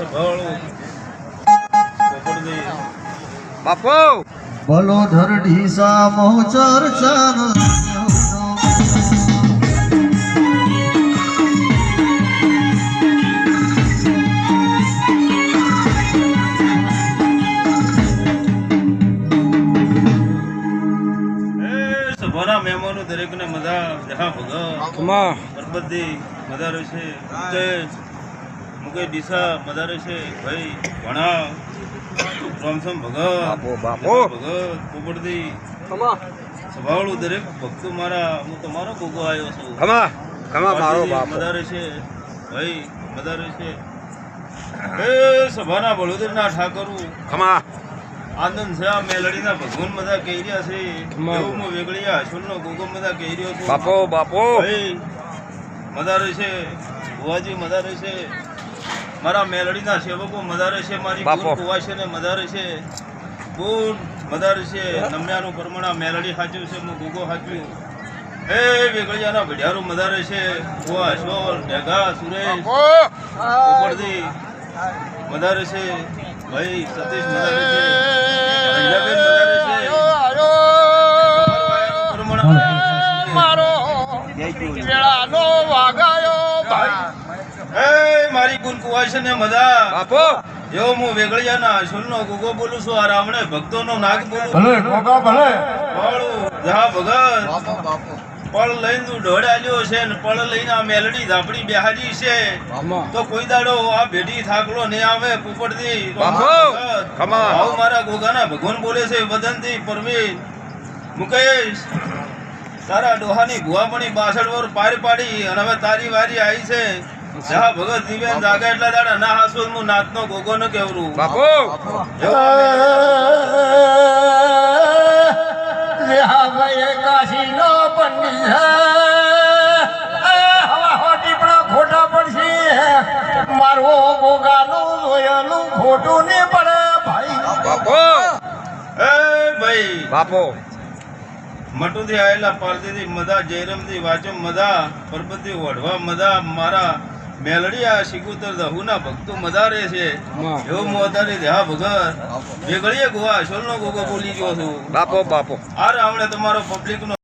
સભાવાળું પોપટજી બાપો બોલો ધરડી સા મોચર ચાર સભાના મહેમાનો દરેકને મજા જહા ભગત કમા પરબતજી મજા રહેશે મુકેશ ડીસા મજા રહેશે ભાઈ ભણા રામસમ બાપો ભગત બાપો ભગત પોપટજી કમા સભાવાળું દરેક ભક્તો મારા હું તમારો ગોગો આવ્યો છું કમા કમા મારો બાપો મજા રહેશે ભાઈ મજા રહેશે એ સભાના વડોદરના ઠાકરું કમા આનંદ છે આ મેલડીના ભગવાન મજા કહી રહ્યા છે એવું હું વેગળિયા અસુરનો ગોગો મજા કહી રહ્યો છું બાપો બાપો ભાઈ મજા રહેશે ભુવાજી મજા રહેશે મારા મેલડીના સેવકો મજા રહેશે મારી બાપો. બુન કુવાશે ને મજા રહેશે બુન મજા રહેશે નમ્યાનું પરમણા મેલડી સાચ્યું છે હું ગોગો સાચ્યું એ વેગળિયાના ભડિયારું મજા રહેશે ભુવા અશોર ઢેગા સુરેશ ઉપરથી મજા રહેશે ભાઈ સતીશ મજા રહેશે રંજાબેન મજા રહેશે મારી ગુણ કુવાશે ને મજા બાપો એવો હું વેગળિયાના અસુરનો ગોગો બોલું છું આ રાવણે ભક્તોનો નાગ બોલું ભલે ગોગા ભલે વાળું જહા ભગત પળ લઈને તું ઢોળ આલ્યો છે ને પળ લઈને આ મેલડી ઝાપડી બેહાજી છે તો કોઈ દાડો આ ભેટી થાકલો ને આવે પોપટથી બાપો. કમા. આવું મારા ગોગાના ભગવાન બોલે છે વદનથી પરમીન મુકેશ તારા ડોહાની ભુવાપણી 62 વર્ષ પાર પાડી અને હવે તારી વારી આવી છે જહા ભગત જીવેન જાગે એટલા દાડા ના હાસુ હું નાતનો ગોગો ન કેવરું બાપો કાશી નો પંડિત હવા હોટી પણ ખોટા પડશે મારો ગોગાનું જોયેલું ખોટું ને પડે ભાઈ બાપો એ ભાઈ બાપો મટુથી આયેલા પારદીથી મદા જયરામથી વાચમ મદા પરબતથી વઢવા મદા મારા મેલડીયા શિકુતર દહુના ભક્તો મદા રહે છે એવો મોદારી દેહા ભગત વેગળીએ ગોવા અસલનો ગોગો બોલી ગયો છું બાપો બાપો આ રાવણે તમારો પબ્લિકનો